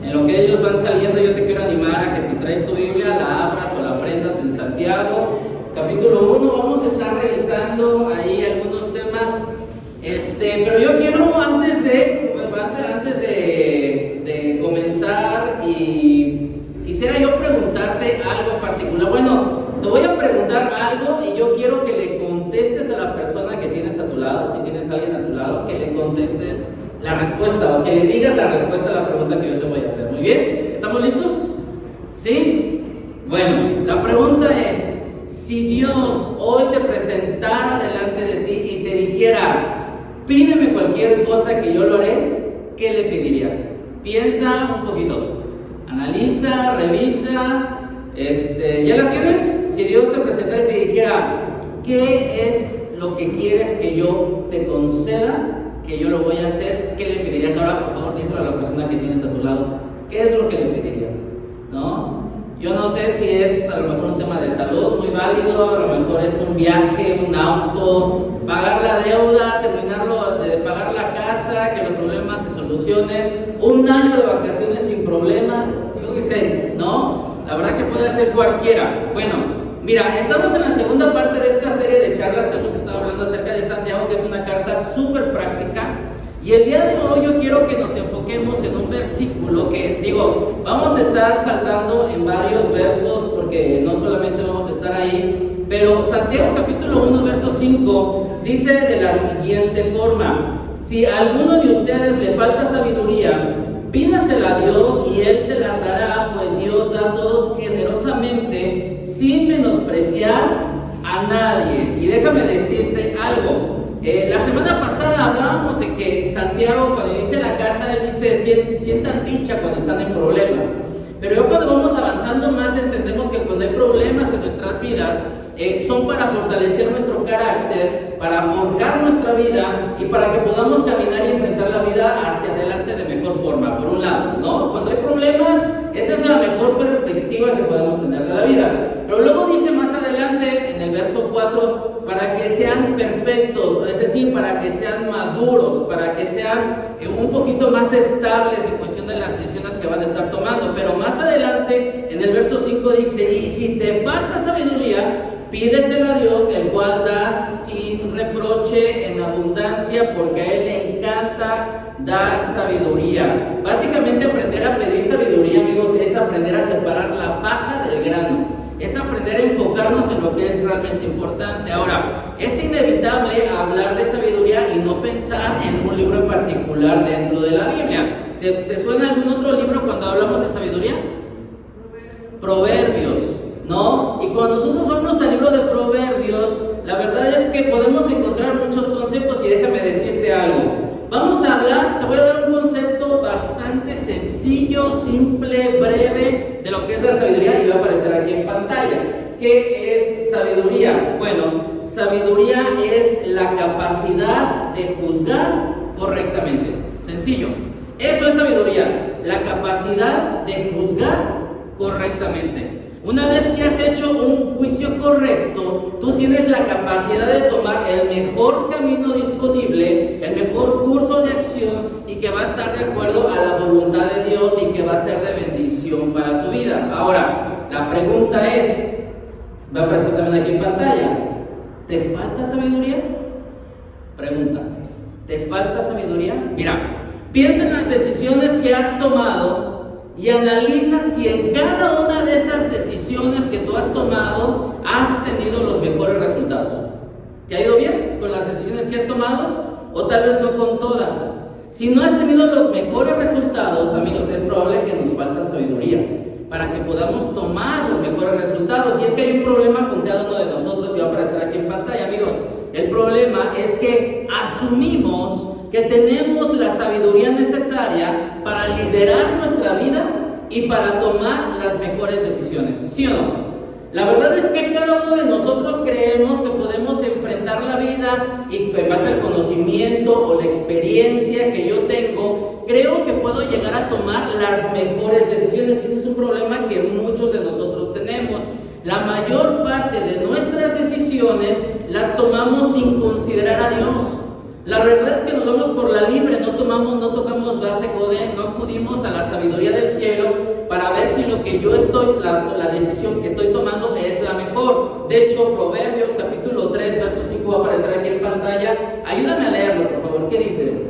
En lo que ellos van saliendo, yo te quiero animar a que si traes tu Biblia, la abras o la prendas en Santiago, capítulo 1. Vamos a estar revisando ahí algunos temas. Pero yo quiero, antes de comenzar, y quisiera yo preguntarte algo en particular. Bueno, te voy a preguntar algo y yo quiero que le contestes a la persona que tienes a tu lado, si tienes a alguien a tu lado, que le contestes la respuesta o que le digas la respuesta a la pregunta que yo te voy a hacer. Muy bien, ¿estamos listos? ¿Sí? Bueno, la pregunta es, si Dios hoy se presentara delante de ti y te dijera, pídeme cualquier cosa que yo lo haré, ¿qué le pedirías? Piensa un poquito, analiza, revisa. ¿Ya la tienes? Si Dios se presentara y te dijera, ¿qué es lo que quieres que yo te conceda? Que yo lo voy a hacer, ¿qué le pedirías? Ahora, por favor, díselo a la persona que tienes a tu lado. ¿Qué es lo que le pedirías? ¿No? Yo no sé si es a lo mejor un tema de salud muy válido, a lo mejor es un viaje, un auto, pagar la deuda, terminarlo de pagar la casa, que los problemas se solucionen, un año de vacaciones sin problemas, yo qué sé, ¿no? La verdad que puede ser cualquiera. Bueno, mira, estamos en la segunda parte de esta serie de charlas que hemos estado hablando acerca de Santiago, que es una carta súper práctica. Y el día de hoy yo quiero que nos enfoquemos en un versículo que, vamos a estar saltando en varios versos, porque no solamente vamos a estar ahí, pero Santiago capítulo 1, verso 5, dice de la siguiente forma: si a alguno de ustedes le falta sabiduría, pídasela a Dios y Él se las dará, pues Dios da a todos generosamente, sin menospreciar a nadie. Y déjame decirte algo. La semana pasada hablábamos de que Santiago, cuando inicia la carta, él dice, sientan dicha cuando están en problemas. Pero yo, cuando vamos avanzando más, entendemos que cuando hay problemas en nuestras vidas, son para fortalecer nuestro carácter, para forjar nuestra vida y para que podamos caminar y enfrentar la vida hacia adelante de mejor forma, por un lado, ¿no? Cuando hay problemas, esa es la mejor perspectiva que podemos tener de la vida. Pero luego dice más adelante, en el verso 4, para que sean perfectos, es decir, para que sean maduros, para que sean un poquito más estables en cuestión de las decisiones que van a estar tomando. Pero más adelante, en el verso 5 dice, y si te falta sabiduría, pídesela a Dios, el cual da sin reproche en abundancia, porque a Él le encanta dar sabiduría. Básicamente, aprender a pedir sabiduría, amigos, es aprender a separar la paja del grano. Es aprender a enfocarnos en lo que es realmente importante. Ahora, es inevitable hablar de sabiduría y no pensar en un libro en particular dentro de la Biblia. ¿Te suena algún otro libro cuando hablamos de sabiduría? Proverbios, ¿no? Y cuando nosotros vamos al libro de Proverbios, la verdad es que podemos encontrar muchos conceptos, y déjame decirte algo. Vamos a hablar, te voy a dar un concepto bastante sencillo, simple, breve, de lo que es la sabiduría, y va a aparecer aquí en pantalla. ¿Qué es sabiduría? Bueno, sabiduría es la capacidad de juzgar correctamente. Sencillo. Eso es sabiduría, la capacidad de juzgar correctamente. Una vez que has hecho un juicio correcto, tú tienes la capacidad de tomar el mejor camino disponible, el mejor curso de acción, y que va a estar de acuerdo a la voluntad de Dios y que va a ser de bendición para tu vida. Ahora, la pregunta es, va a aparecer también aquí en pantalla, ¿te falta sabiduría? Pregunta, ¿te falta sabiduría? Mira, piensa en las decisiones que has tomado y analiza si en cada una de esas decisiones que tú has tomado has tenido los mejores resultados. ¿Te ha ido bien con las decisiones que has tomado? O tal vez no con todas. Si no has tenido los mejores resultados, amigos, es probable que nos falta sabiduría para que podamos tomar los mejores resultados. Y es que hay un problema con cada uno de nosotros, y va a aparecer aquí en pantalla, amigos. El problema es que asumimos que tenemos la sabiduría necesaria para liderar nuestra vida y para tomar las mejores decisiones, ¿sí o no? La verdad es que cada uno de nosotros creemos que podemos enfrentar la vida, y en base al conocimiento o la experiencia que yo tengo, creo que puedo llegar a tomar las mejores decisiones. Ese es un problema que muchos de nosotros tenemos. La mayor parte de nuestras decisiones las tomamos sin considerar a Dios. La verdad es que nos vamos por la libre, no tocamos base code, no acudimos a la sabiduría del cielo para ver si lo que yo estoy, la decisión que estoy tomando es la mejor. De hecho, Proverbios capítulo 3, verso 5 va a aparecer aquí en pantalla. Ayúdame a leerlo, por favor. ¿Qué dice?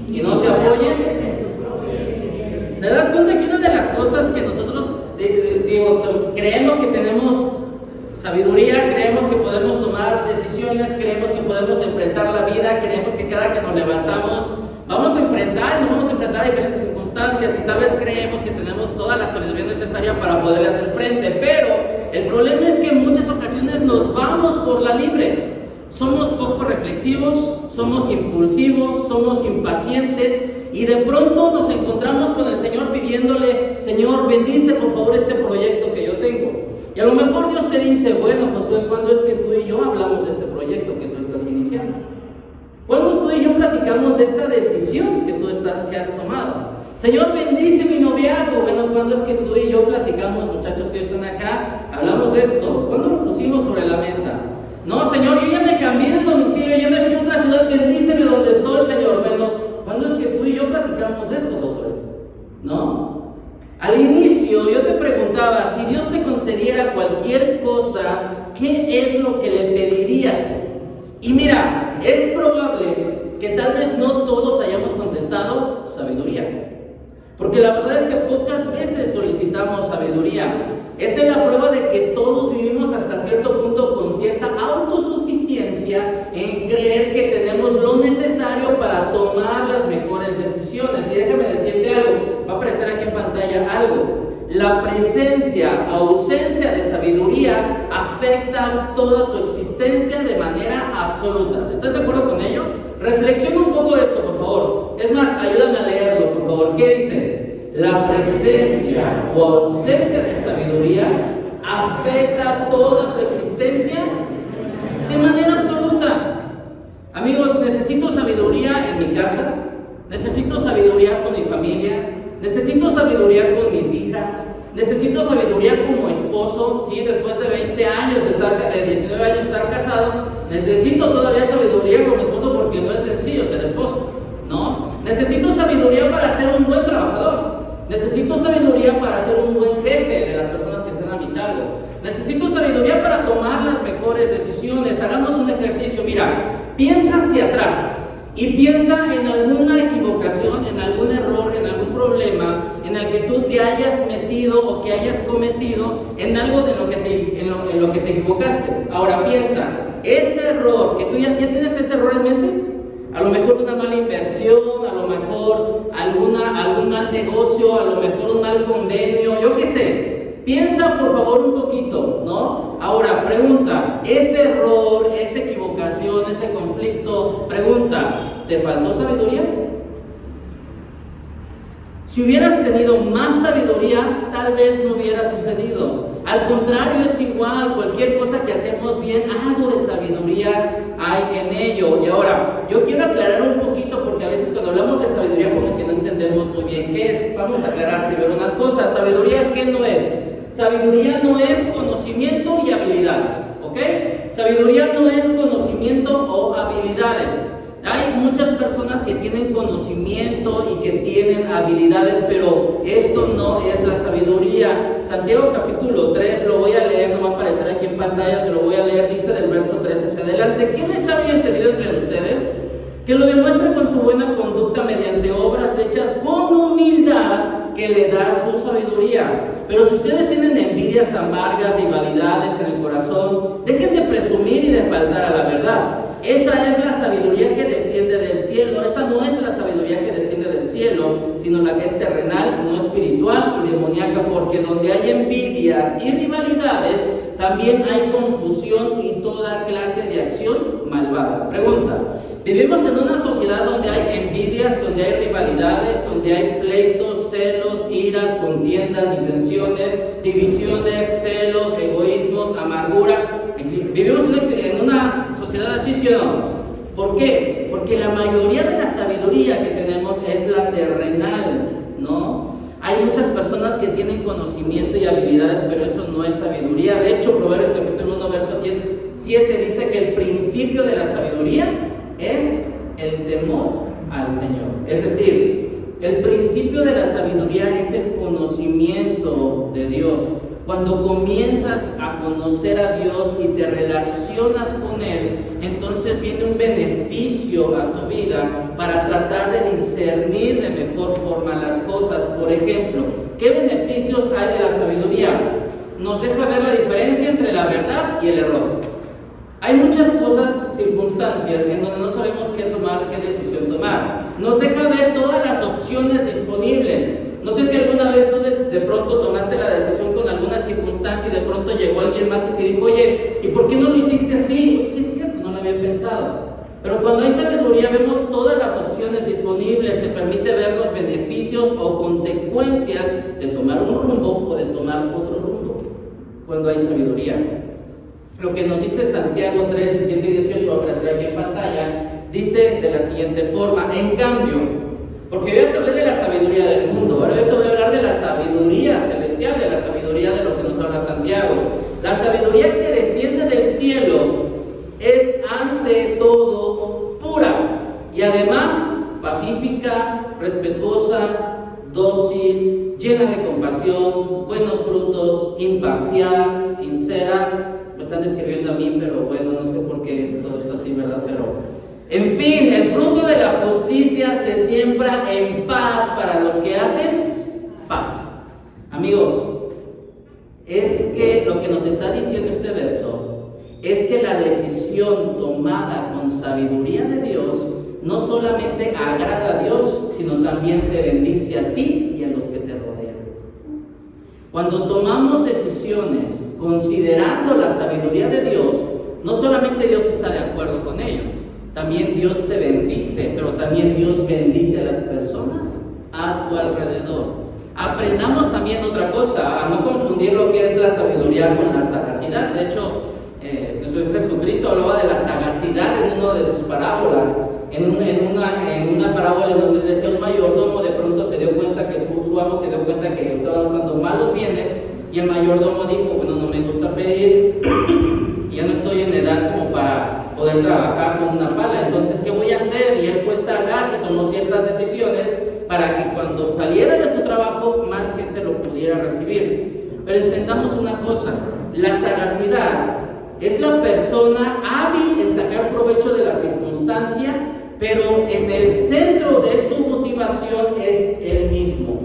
Y no te apoyes. ¿Te das cuenta que una de las cosas que nosotros creemos que tenemos sabiduría, creemos que podemos tomar decisiones, creemos que podemos enfrentar la vida, creemos que cada que nos levantamos vamos a enfrentar a diferentes circunstancias y tal vez creemos que tenemos toda la sabiduría necesaria para poder hacer frente, pero el problema es que en muchas ocasiones nos vamos por la libre. Somos poco reflexivos, somos impulsivos, somos impacientes y de pronto nos encontramos con el Señor pidiéndole: Señor, bendice por favor este proyecto que yo tengo. Y a lo mejor Dios te dice: bueno, Josué, ¿cuándo es que tú y yo hablamos de este proyecto que tú estás iniciando? ¿Cuándo tú y yo platicamos de esta decisión que has tomado? Señor, bendice mi noviazgo. Bueno, ¿cuándo es que tú y yo platicamos, muchachos que están acá, hablamos de esto? ¿Cuándo lo pusimos sobre la mesa? No, Señor, yo ya me cambié de domicilio, ya me fui a otra ciudad, bendíceme donde estoy, Señor. Bueno, ¿cuándo es que tú y yo platicamos de esto, Josué? ¿No? Al inicio yo te preguntaba, si Dios te concediera cualquier cosa, ¿qué es lo que le pedirías? Y mira, es probable que tal vez no todos hayamos contestado sabiduría. Porque la verdad es que pocas veces solicitamos sabiduría. Esa es la prueba de que todos vivimos hasta cierto punto con cierta autosuficiencia en creer que tenemos lo necesario para tomar las mejores decisiones. Y déjame decirte algo, va a aparecer aquí en pantalla algo. La ausencia de sabiduría afecta toda tu existencia de manera absoluta. ¿Estás de acuerdo con ello? Reflexiona un poco esto, por favor. Es más, ayúdame a leerlo, por favor. ¿Qué dice? La presencia o ausencia de sabiduría afecta toda tu existencia de manera absoluta. Amigos, necesito sabiduría en mi casa, necesito sabiduría con mi familia, necesito sabiduría con mis hijas, necesito sabiduría como esposo, ¿sí? Después de 20 años, de 19 años de estar casado, necesito todavía sabiduría con mi esposo porque no es sencillo ser esposo, ¿no? Necesito sabiduría para ser un buen trabajador, necesito sabiduría para ser un buen jefe de las personas que estén a mi cargo, necesito sabiduría para tomar las mejores decisiones. Hagamos un ejercicio, mira, piensa hacia atrás. Y piensa en alguna equivocación, en algún error, en algún problema en el que tú te hayas metido o que hayas cometido en algo de en lo que te equivocaste. Ahora piensa, ese error, que tú ya tienes ese error en mente, a lo mejor una mala inversión, a lo mejor algún mal negocio, a lo mejor un mal convenio, yo qué sé. Piensa por favor un poquito, ¿no? Ahora, pregunta, ese error, esa equivocación, ese conflicto, pregunta, ¿te faltó sabiduría? Si hubieras tenido más sabiduría, tal vez no hubiera sucedido. Al contrario, es igual, cualquier cosa que hacemos bien, algo de sabiduría hay en ello. Y ahora, yo quiero aclarar un poquito, porque a veces cuando hablamos de sabiduría como que no entendemos muy bien qué es. Vamos a aclarar primero unas cosas. ¿Sabiduría qué no es? Sabiduría no es conocimiento y habilidades, ¿ok? Sabiduría no es conocimiento o habilidades. Hay muchas personas que tienen conocimiento y que tienen habilidades, pero esto no es la sabiduría. Santiago capítulo 3, lo voy a leer, no va a aparecer aquí en pantalla, pero lo voy a leer, dice del verso 3 hacia adelante. ¿Quién es sabio y entendido entre ustedes? Que lo demuestre con su buena conducta mediante obras hechas con humildad que le da su sabiduría. Pero si ustedes tienen envidias amargas, rivalidades en el corazón, dejen de presumir y de faltar a la verdad. Esa es la sabiduría que desciende del cielo. Esa no es la sabiduría que desciende del cielo, sino la que es terrenal, no espiritual y demoníaca, porque donde hay envidias y rivalidades, también hay confusión y toda clase de acción malvada. Pregunta, ¿vivimos en una sociedad donde hay envidias, donde hay rivalidades, donde hay pleitos, celos, iras, contiendas, disensiones, divisiones, celos, egoísmos, amargura? ¿Vivimos en una sociedad así, sí o no? ¿Por qué? Porque la mayoría de la sabiduría que tenemos es la terrenal, ¿no? Hay muchas personas que tienen conocimiento y habilidades, pero eso no es sabiduría. De hecho, Proverbios capítulo 1, verso 7 dice que el principio de la sabiduría es el temor al Señor. Es decir, el principio de la sabiduría es el conocimiento de Dios. Cuando comienzas a conocer a Dios y te relacionas con Él, entonces viene un beneficio a tu vida para tratar de discernir de mejor forma las cosas. Por ejemplo, ¿qué beneficios hay de la sabiduría? Nos deja ver la diferencia entre la verdad y el error. Hay muchas cosas, circunstancias en donde no sabemos qué tomar, qué decisión tomar. Nos deja ver todas las opciones disponibles. No sé si alguna vez tú de pronto tomaste la decisión con alguna circunstancia y de pronto llegó alguien más y te dijo, oye, ¿y por qué no lo hiciste así? Sí, es cierto, no lo había pensado. Pero cuando hay sabiduría vemos todas las opciones disponibles, te permite ver los beneficios o consecuencias de tomar un rumbo o de tomar otro rumbo. Cuando hay sabiduría. Lo que nos dice Santiago 3, 17 y 18, aparecerá aquí en pantalla, dice de la siguiente forma: en cambio, porque yo ya te hablé de la sabiduría del mundo, ahora yo te voy a hablar de la sabiduría celestial, de la sabiduría de lo que nos habla Santiago. La sabiduría que desciende del cielo es ante todo pura y además pacífica, respetuosa, dócil, llena de compasión, buenos frutos, imparcial, sincera. Me están describiendo a mí, pero bueno, no sé por qué todo esto así, ¿verdad? Pero, en fin, el fruto de la justicia se siembra en paz para los que hacen paz. Amigos, es que lo que nos está diciendo este verso es que la decisión tomada con sabiduría de Dios no solamente agrada a Dios, sino también te bendice a ti y a los que te rodean. Cuando tomamos decisiones considerando la sabiduría de Dios, no solamente Dios está de acuerdo con ello, también Dios te bendice, pero también Dios bendice a las personas a tu alrededor. Aprendamos también otra cosa, a no confundir lo que es la sabiduría con la sagacidad. De hecho, Jesucristo hablaba de la sagacidad en una de sus parábolas. En una parábola en donde decía un mayordomo, de pronto se dio cuenta que su amo se dio cuenta que estaba usando malos bienes, y el mayordomo dijo, bueno, no me gusta pedir, y ya no estoy en edad como para poder trabajar con una pala, entonces ¿qué voy a hacer? Y él fue sagaz y tomó ciertas decisiones para que cuando saliera de su trabajo más gente lo pudiera recibir. Pero entendamos una cosa, la sagacidad es la persona hábil en sacar provecho de la circunstancia, pero en el centro de su motivación es él mismo.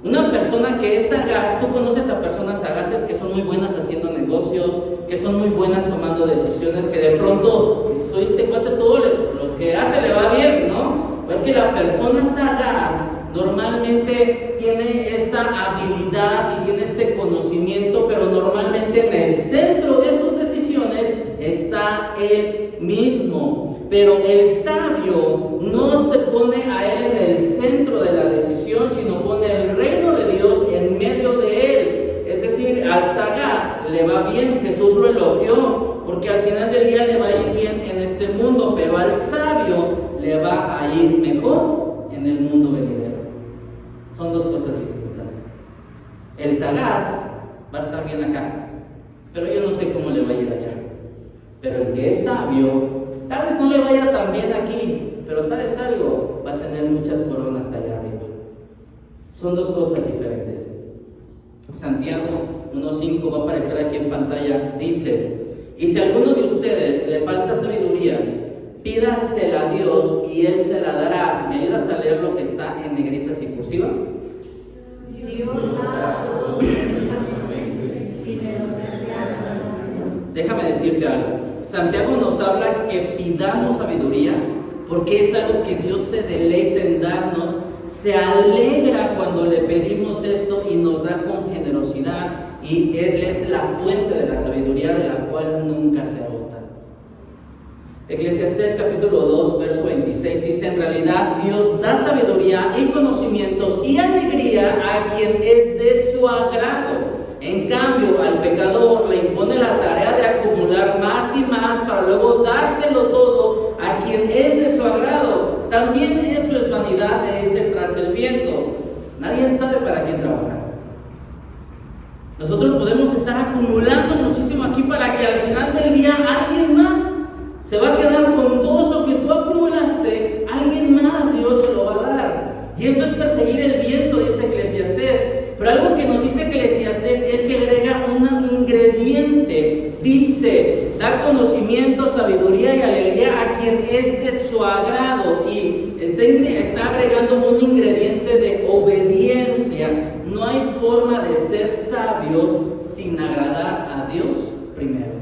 Una persona que es sagaz, tú conoces a personas sagaces que son muy buenas haciendo negocios, que son muy buenas tomando decisiones, que de pronto, soy este cuate, todo lo que hace le va bien, ¿no? Pues que la persona sagaz normalmente tiene esta habilidad y tiene este conocimiento, pero normalmente en el centro de sus decisiones está él mismo. Pero el sabio no se pone a él en el centro de la decisión, sino pone el reino de Dios en medio de él. Es decir, al sagaz le va bien, Jesús lo elogió, porque al final del día le va a ir bien en este mundo, pero al sabio le va a ir mejor en el mundo venidero. Son dos cosas distintas. El sagaz va a estar bien acá, pero yo no sé cómo le va a ir allá. Pero el que es sabio, tal vez no le vaya tan bien aquí, pero ¿sabes algo? Va a tener muchas coronas allá arriba. Son dos cosas diferentes. Santiago 1:5 va a aparecer aquí en pantalla. Dice, y si a alguno de ustedes le falta sabiduría, pídasela a Dios y Él se la dará. ¿Me ayudas a leer lo que está en negritas y cursiva? Dios da a todos sin menospreciar. Déjame decirte algo. Santiago nos habla que pidamos sabiduría porque es algo que Dios se deleita en darnos, se alegra cuando le pedimos esto y nos da con generosidad, y Él es la fuente de la sabiduría de la cual nunca se agota. Eclesiastés capítulo 2 verso 26 dice, en realidad Dios da sabiduría y conocimientos y alegría a quien es de su agrado. En cambio, al pecador le impone la tarea de acumular más y más para luego dárselo todo a quien es de su agrado. También eso es vanidad e irse tras el viento. Nadie sabe para quién trabajar. Nosotros podemos estar acumulando muchísimo aquí para para que al final del día alguien más se va a quedar con todo eso que tú acumulaste, alguien más Dios se lo va a dar. Y eso es perseguir el viento, dice Eclesiastés. Pero algo que nos dice Eclesiastés es que agrega un ingrediente. Dice, da conocimiento, sabiduría y alegría a quien es de su agrado. Y está agregando un ingrediente de obediencia. No hay forma de ser sabios sin agradar a Dios primero.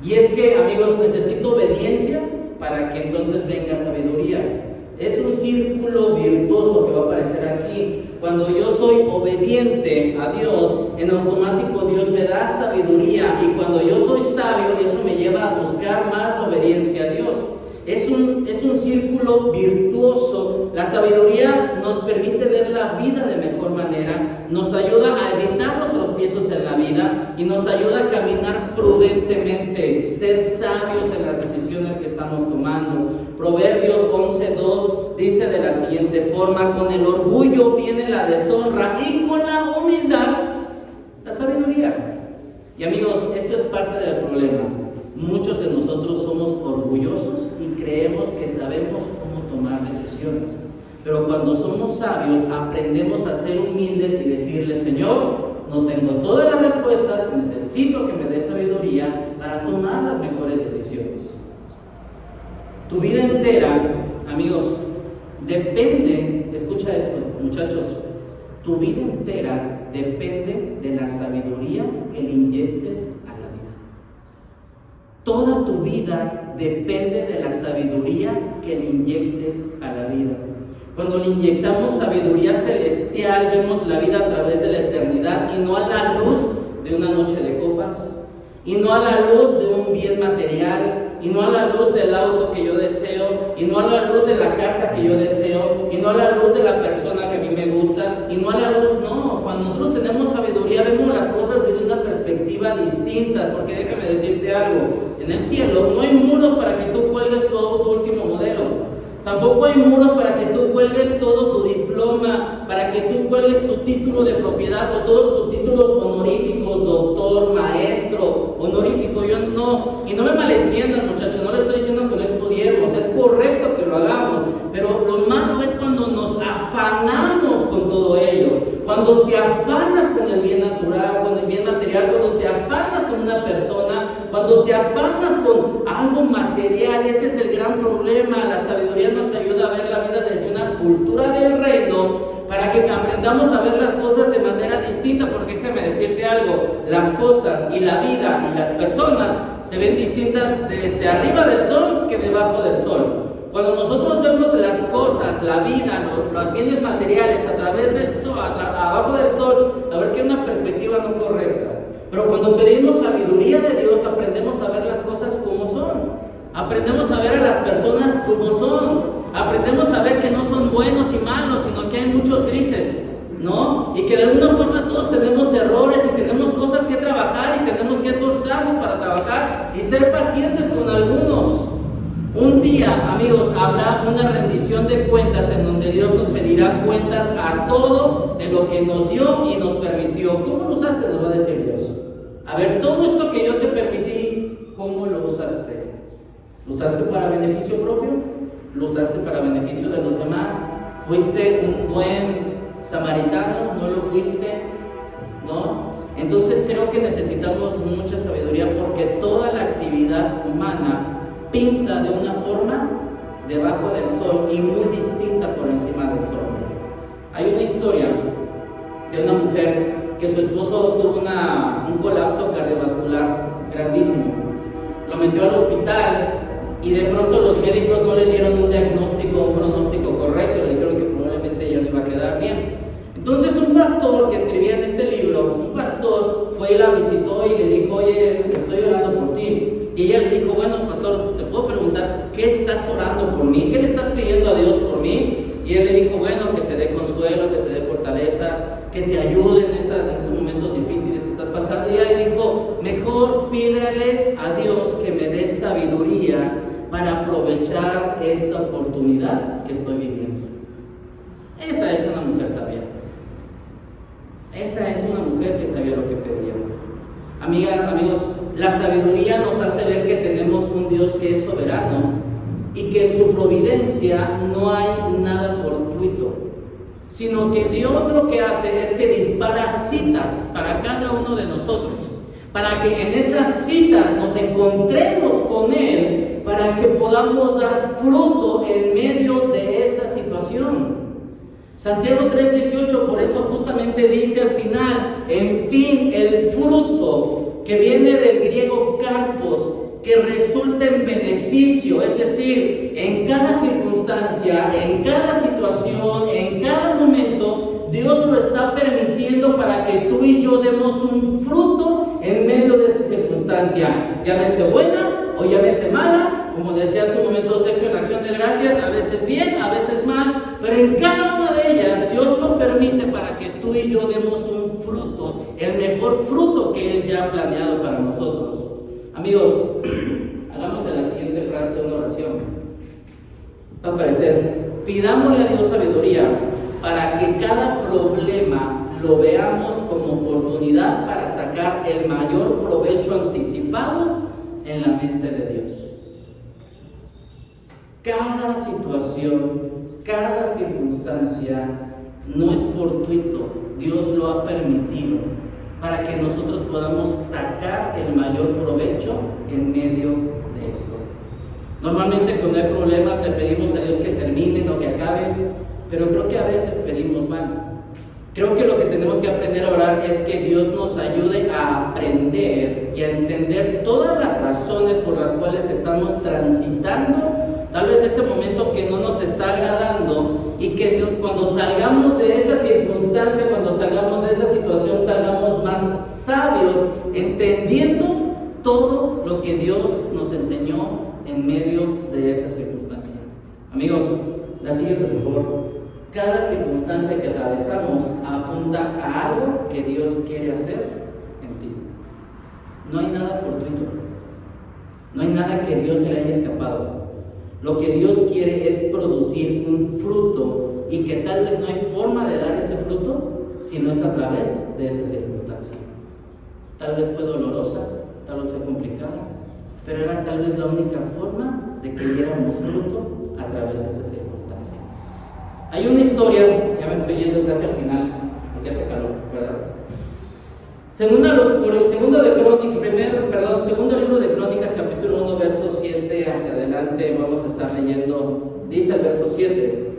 Y es que, amigos, necesito obediencia para que entonces venga sabiduría. Es un círculo virtuoso que va a aparecer aquí. Cuando yo soy obediente a Dios, en automático Dios me da sabiduría. Y cuando yo soy sabio, eso me lleva a buscar más la obediencia a Dios. Es un círculo virtuoso. La sabiduría nos permite ver la vida de mejor manera, nos ayuda a evitar los tropiezos en la vida y nos ayuda a caminar prudentemente, ser sabios en las decisiones que estamos tomando. Proverbios 11:2 dice de la siguiente forma: con el orgullo viene la deshonra y con la humildad la sabiduría. Y amigos, esto es parte del problema. Muchos de nosotros somos orgullosos y creemos que sabemos cómo tomar decisiones. Pero cuando somos sabios, aprendemos a ser humildes y decirle: Señor, no tengo todas las respuestas, necesito que me dé sabiduría para tomar las mejores decisiones. Tu vida entera, amigos, depende, escucha esto, muchachos, tu vida entera depende de la sabiduría que le inyectes a la vida. Toda tu vida depende de la sabiduría que le inyectes a la vida. Cuando le inyectamos sabiduría celestial, vemos la vida a través de la eternidad y no a la luz de una noche de copas, y no a la luz de un bien material, y no a la luz del auto que yo deseo, y no a la luz de la casa que yo deseo, y no a la luz de la persona que a mí me gusta, y no a la luz, no. Cuando nosotros tenemos sabiduría, vemos las cosas desde una perspectiva distinta, porque déjame decirte algo, en el cielo no hay muros para que tú cuelgues todo tu último modelo. Tampoco hay muros para que tú cuelgues todo tu diploma, para que tú cuelgues tu título de propiedad o todos tus títulos honoríficos, doctor, maestro, honorífico. Yo no, y no me malentiendan, muchachos, no les estoy diciendo que no estudiemos, es correcto que lo hagamos, pero lo malo es cuando nos afanamos con todo ello. Cuando te afanas con el bien natural, con el bien material, cuando te afanas con una persona, cuando te afanas con algo material, ese es el gran problema. La sabiduría nos ayuda a ver la vida desde una cultura del reino para que aprendamos a ver las cosas de manera distinta, porque déjame decirte algo, las cosas y la vida y las personas se ven distintas desde arriba del sol que debajo del sol. Cuando nosotros vemos las cosas, la vida, los bienes materiales a través del sol, abajo del sol, la verdad es que hay una perspectiva no correcta. Pero cuando pedimos sabiduría de Dios, aprendemos a ver las cosas como son. Aprendemos a ver a las personas como son. Aprendemos a ver que no son buenos y malos, sino que hay muchos grises, ¿no? Y que de alguna forma todos tenemos errores y tenemos cosas que trabajar y tenemos que esforzarnos para trabajar y ser pacientes con algunos. Un día, amigos, habrá una rendición de cuentas en donde Dios nos pedirá cuentas a todo de lo que nos dio y nos permitió. ¿Cómo lo usaste? Nos va a decir Dios. A ver, todo esto que yo te permití, ¿cómo lo usaste? ¿Lo usaste para beneficio propio? ¿Lo usaste para beneficio de los demás? ¿Fuiste un buen samaritano? ¿No lo fuiste? ¿No? Entonces creo que necesitamos mucha sabiduría, porque toda la actividad humana pinta de una forma debajo del sol y muy distinta por encima del sol. Hay una historia de una mujer que su esposo tuvo un colapso cardiovascular grandísimo. Lo metió al hospital y de pronto los médicos no le dieron un pronóstico correcto, le dijeron que probablemente ella no iba a quedar bien. Entonces un pastor que escribía en este libro, un pastor fue y la visitó y le dijo: oye, estoy orando por ti. Y ella le dijo: bueno, pastor, ¿te puedo preguntar qué estás orando por mí? ¿Qué le estás pidiendo a Dios por mí? Y él le dijo: bueno, que te dé consuelo, que te dé fortaleza, que te ayude en estos momentos difíciles que estás pasando. Y ella le dijo: mejor pídele a Dios que me dé sabiduría para aprovechar esta oportunidad que estoy viviendo. Esa es una mujer sabia. Esa es una mujer que sabía lo que pedía. Amigos, La sabiduría nos hace ver que tenemos un Dios que es soberano y que en su providencia no hay nada fortuito, sino que Dios lo que hace es que dispara citas para cada uno de nosotros, para que en esas citas nos encontremos con Él, para que podamos dar fruto en medio de esa situación. Santiago 3:18 por eso justamente dice al final, en fin, el fruto que viene del griego karpos, que resulta en beneficio, es decir, en cada circunstancia, en cada situación, en cada momento, Dios lo está permitiendo para que tú y yo demos un fruto en medio de esa circunstancia, llámese buena o llámese mala, como decía hace un momento Sergio en Acción de Gracias, a veces bien, a veces mal, pero en cada una de ellas Dios lo permite para que tú y yo demos un fruto, el mejor fruto que Él ya ha planeado para nosotros. Amigos, hagamos en la siguiente frase una oración. Va a aparecer, pidámosle a Dios sabiduría para que cada problema lo veamos como oportunidad para sacar el mayor provecho anticipado en la mente de Dios. Cada situación, cada circunstancia no es fortuito, Dios lo ha permitido para que nosotros podamos sacar el mayor provecho en medio de esto. Normalmente cuando hay problemas le pedimos a Dios que terminen o que acaben, pero creo que a veces pedimos mal. Creo que lo que tenemos que aprender a orar es que Dios nos ayude a aprender y a entender todas las razones por las cuales estamos transitando tal vez ese momento que no nos está agradando, y que cuando salgamos de esa circunstancia, cuando salgamos de esa situación, salgamos más sabios, entendiendo todo lo que Dios nos enseñó en medio de esa circunstancia. Amigos, la siguiente por favor. Cada circunstancia que atravesamos apunta a algo que Dios quiere hacer en ti. No hay nada fortuito. No hay nada que Dios se le haya escapado. Lo que Dios quiere es producir un fruto, y que tal vez no hay forma de dar ese fruto si no es a través de esa circunstancia. Tal vez fue dolorosa, tal vez fue complicada, pero era tal vez la única forma de que diéramos fruto a través de esa circunstancia. Hay una historia, ya me estoy yendo casi al final, porque hace calor, ¿verdad? Segundo libro de Crónicas, capítulo 1, verso 7 hacia adelante, vamos a estar leyendo, dice el verso 7.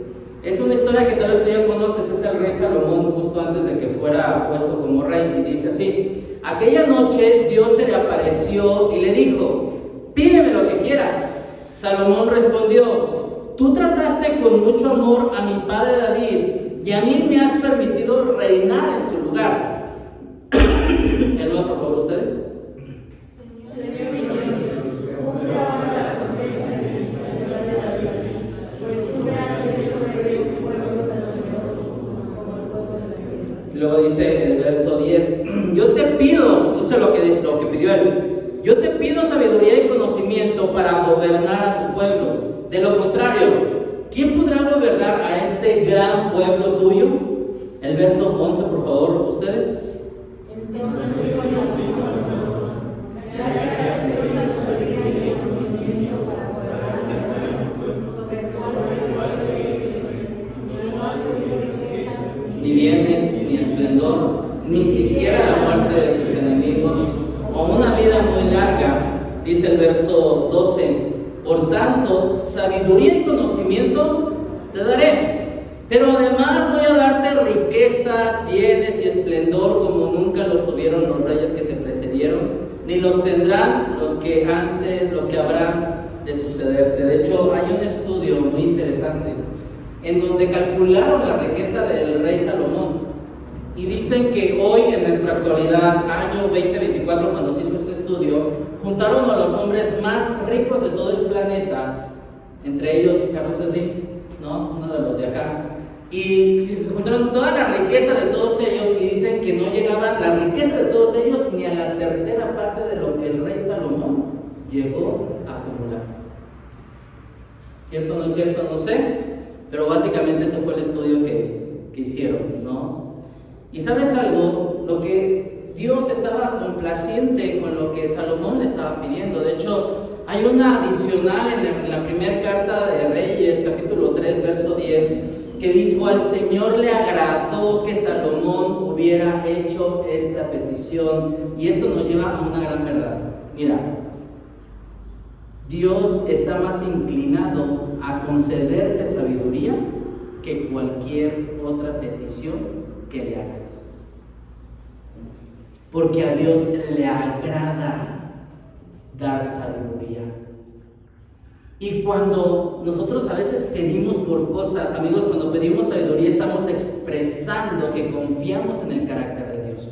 Es una historia que tal vez tú ya conoces, es el rey Salomón justo antes de que fuera puesto como rey, y dice así: aquella noche Dios se le apareció y le dijo, pídeme lo que quieras. Salomón respondió, tú trataste con mucho amor a mi padre David, y a mí me has permitido reinar en su lugar. ¿El nuevo, por favor, ustedes? Señor Dios, cumple ahora la promesa de mi Señor de David, pues tú me has hecho rey de un pueblo tan numeroso como el pueblo de David. Y luego dice en el verso 10, yo te pido, escucha lo que pidió él, yo te pido sabiduría y conocimiento para gobernar a tu pueblo. De lo contrario, ¿quién podrá gobernar a este gran pueblo tuyo? El verso 11, por favor, ustedes. Entonces dijo Salomón, ya que has pedido sabiduría y el conocimiento para gobernar a tu pueblo, sobre el cual no has pedido riquezas, Ni bienes, ni esplendor, ni siquiera la muerte de tus enemigos, o una vida muy larga, dice el verso 12. Por tanto, sabiduría y conocimiento te daré, pero además voy a darte riquezas, bienes y esplendor como nunca los tuvieron los reyes que te precedieron, ni los tendrán los que habrán de suceder. De hecho, hay un estudio muy interesante en donde calcularon la riqueza del rey Salomón, y dicen que hoy, en nuestra actualidad, año 2024, cuando se hizo este estudio, juntaron a los hombres más ricos de todo el planeta, entre ellos Carlos Slim, ¿no? Uno de los de acá, y juntaron toda la riqueza de todos ellos, y dicen que no llegaba la riqueza de todos ellos ni a la tercera parte de lo que el rey Salomón llegó a acumular. ¿Cierto o no es cierto? No sé, pero básicamente ese fue el estudio que hicieron, ¿no? Y ¿sabes algo? Lo que Dios estaba complaciente con lo que Salomón le estaba pidiendo. De hecho, hay una adicional en la primera carta de Reyes, capítulo 3, verso 10, que dijo: al Señor le agradó que Salomón hubiera hecho esta petición. Y esto nos lleva a una gran verdad. Mira, Dios está más inclinado a concederte sabiduría que cualquier otra petición que le hagas. Porque a Dios le agrada dar sabiduría. Y cuando nosotros a veces pedimos por cosas, amigos, cuando pedimos sabiduría estamos expresando que confiamos en el carácter de Dios.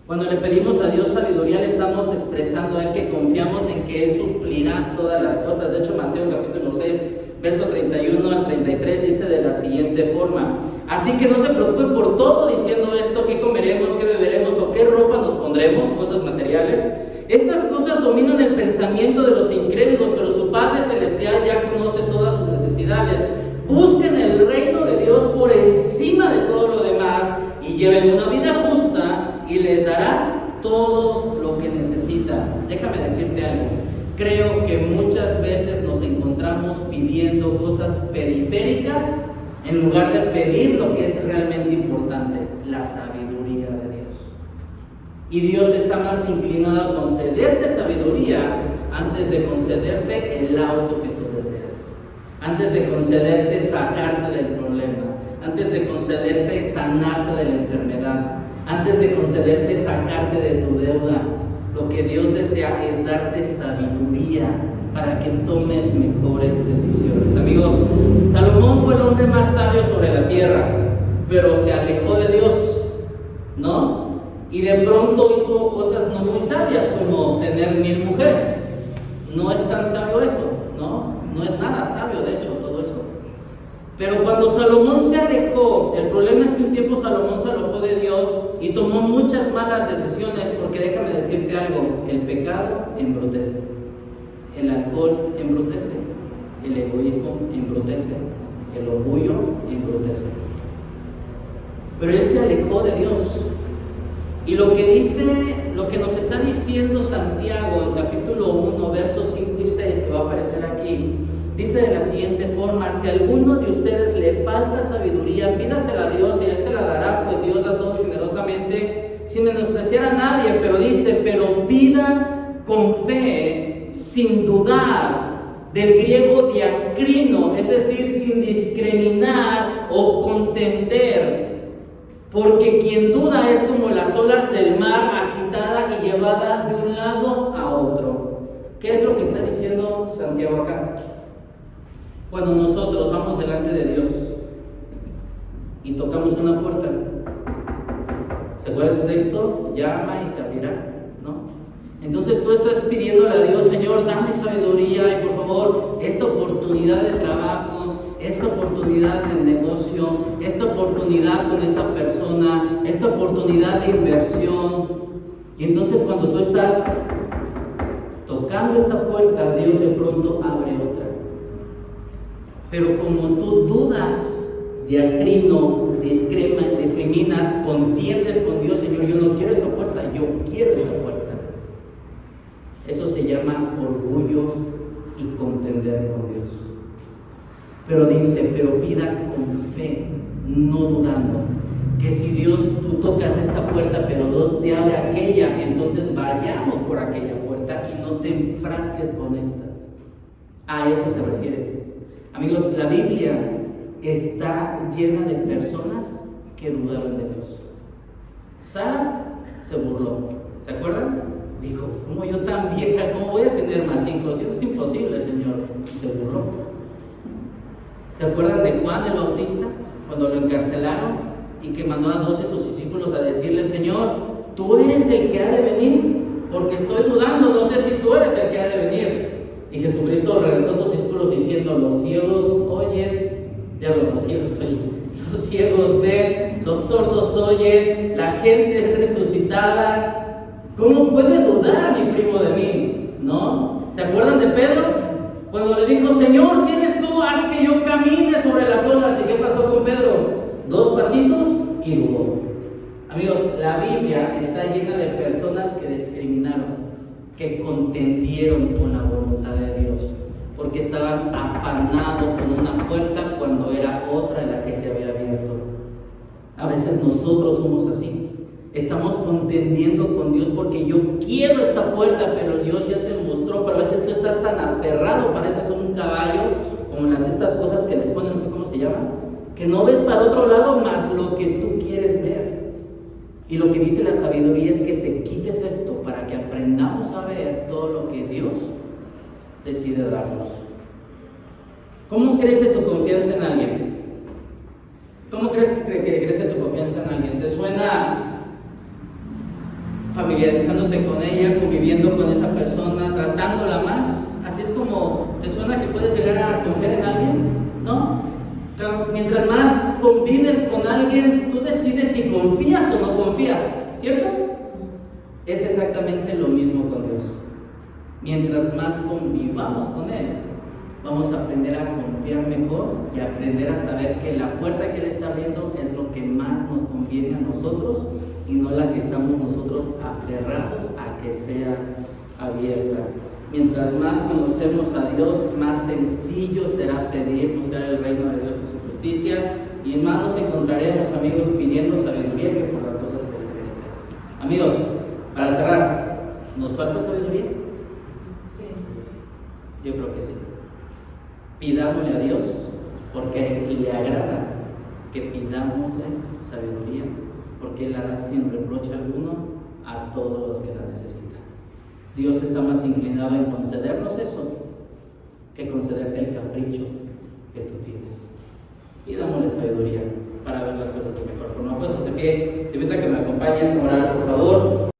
Cuando le pedimos a Dios sabiduría, le estamos expresando a Él que confiamos en que Él suplirá todas las cosas. De hecho, Mateo capítulo 6, verso 31 al 33 dice de la siguiente forma: así que no se preocupen por todo diciendo esto, qué comeremos, qué beberemos o qué ropa nos pondremos, cosas materiales. Estas cosas dominan el pensamiento de los incrédulos, pero su Padre Celestial ya conoce todas sus necesidades. Busquen el reino de Dios por encima de todo lo demás y lleven una vida justa y les dará todo lo que necesitan. Déjame decirte algo. Creo que muchas veces nos encontramos pidiendo cosas periféricas en lugar de pedir lo que es realmente importante, la sabiduría de Dios. Y Dios está más inclinado a concederte sabiduría antes de concederte el auto que tú deseas, antes de concederte sacarte del problema, antes de concederte sanarte de la enfermedad, antes de concederte sacarte de tu deuda. Lo que Dios desea es darte sabiduría para que tomes mejores decisiones. Amigos, Salomón fue el hombre más sabio sobre la tierra, pero se alejó de Dios, ¿no? Y de pronto hizo cosas no muy sabias, como tener 1000 mujeres. No es tan sabio eso, ¿no? No es nada sabio, de hecho, todo eso. Pero cuando Salomón se alejó, el problema es que un tiempo Salomón se alejó de Dios y tomó muchas malas decisiones, porque déjame decirte algo: el pecado embrutece, el alcohol embrutece, el egoísmo embrutece, el orgullo embrutece. Pero él se alejó de Dios. Y lo que nos está diciendo Santiago en capítulo 1, versos 5 y 6, que va a aparecer aquí, dice de la siguiente forma: si a alguno de ustedes le falta sabiduría, pídasela a Dios y Él se la dará, pues Dios da todo generosamente, sin menospreciar a nadie. Pero dice: pero pida con fe, sin dudar. Del griego diacrino, es decir, sin discriminar o contender. Porque quien duda es como las olas del mar, agitada y llevada de un lado a otro. ¿Qué es lo que está diciendo Santiago acá? Cuando nosotros vamos delante de Dios y tocamos una puerta, ¿se acuerda ese texto? Llama y se abrirá, ¿no? Entonces tú estás pidiéndole a Dios: Señor, dame sabiduría y por favor, esta oportunidad de trabajo, esta oportunidad de negocio, esta oportunidad con esta persona, esta oportunidad de inversión. Y entonces cuando tú estás tocando esta puerta, Dios de pronto abre otra. Pero como tú dudas, diatrino, discriminas, contiendes con Dios: Señor, yo no quiero esa puerta, yo quiero esa puerta. Eso se llama orgullo y contender con Dios. Pero dice: pero pida con fe, no dudando, que si Dios, tú tocas esta puerta, pero Dios te abre aquella, entonces vayamos por aquella puerta y no te enfrasques con esta. A eso se refiere. Amigos, la Biblia está llena de personas que dudaron de Dios. Sara se burló, ¿se acuerdan? Dijo: ¿cómo yo tan vieja, cómo voy a tener más hijos? Es imposible, Señor. Y se burló. ¿Se acuerdan de Juan el Bautista? Cuando lo encarcelaron y que mandó a 12 de sus discípulos a decirle: Señor, ¿tú eres el que ha de venir? Porque estoy dudando, no sé si tú eres el que ha de venir. Y Jesucristo regresó a sus discípulos diciendo: los ciegos oyen, los ciegos ven, los sordos oyen, la gente es resucitada. ¿Cómo puede dudar mi primo de mí? ¿No? ¿Se acuerdan de Pedro? Cuando le dijo: Señor, si eres tú, haz que yo camine sobre las olas. ¿Y qué pasó con Pedro? 2 pasitos y dudó. Amigos, la la Biblia está llena de personas que discriminaron, que contendieron con la voluntad de Dios, porque estaban afanados con una puerta cuando era otra la que se había abierto. A veces nosotros somos así. Estamos contendiendo con Dios porque yo quiero esta puerta, pero Dios ya te mostró. Pero a veces tú estás tan aferrado, pareces un caballo, como estas cosas que les ponen, no sé cómo se llaman, que no ves para otro lado más lo que tú quieres ver. Y lo que dice la sabiduría es que te quites esto para que aprendamos a ver todo lo que Dios decide darnos. ¿Cómo crece tu confianza en alguien? ¿Cómo crees que crece tu confianza en alguien? ¿Te suena familiarizándote con ella, conviviendo con esa persona, tratándola más? ¿Así es como te suena que puedes llegar a confiar en alguien? ¿No? Mientras más convives con alguien, tú decides si confías o no confías, ¿cierto? Es exactamente lo mismo con Dios. Mientras más convivamos con Él, vamos a aprender a confiar mejor y a aprender a saber que la puerta que Él está abriendo es lo que más nos conviene a nosotros y no la que estamos nosotros aferrados a que sea abierta. Mientras más conocemos a Dios, más sencillo será pedir, buscar el reino de Dios y su justicia, y más nos encontraremos, amigos, pidiendo sabiduría que por las cosas periféricas. Amigos, para cerrar, ¿nos falta sabiduría? Sí. Yo creo que sí. Pidámosle a Dios, porque le agrada que pidámosle sabiduría, porque Él hará sin reproche alguno a todos los que la necesitan. Dios está más inclinado en concedernos eso que concederte el capricho que tú tienes. Y dámosle sabiduría para ver las cosas de mejor forma. Pues, de pie, te invito a que me acompañes a orar, por favor.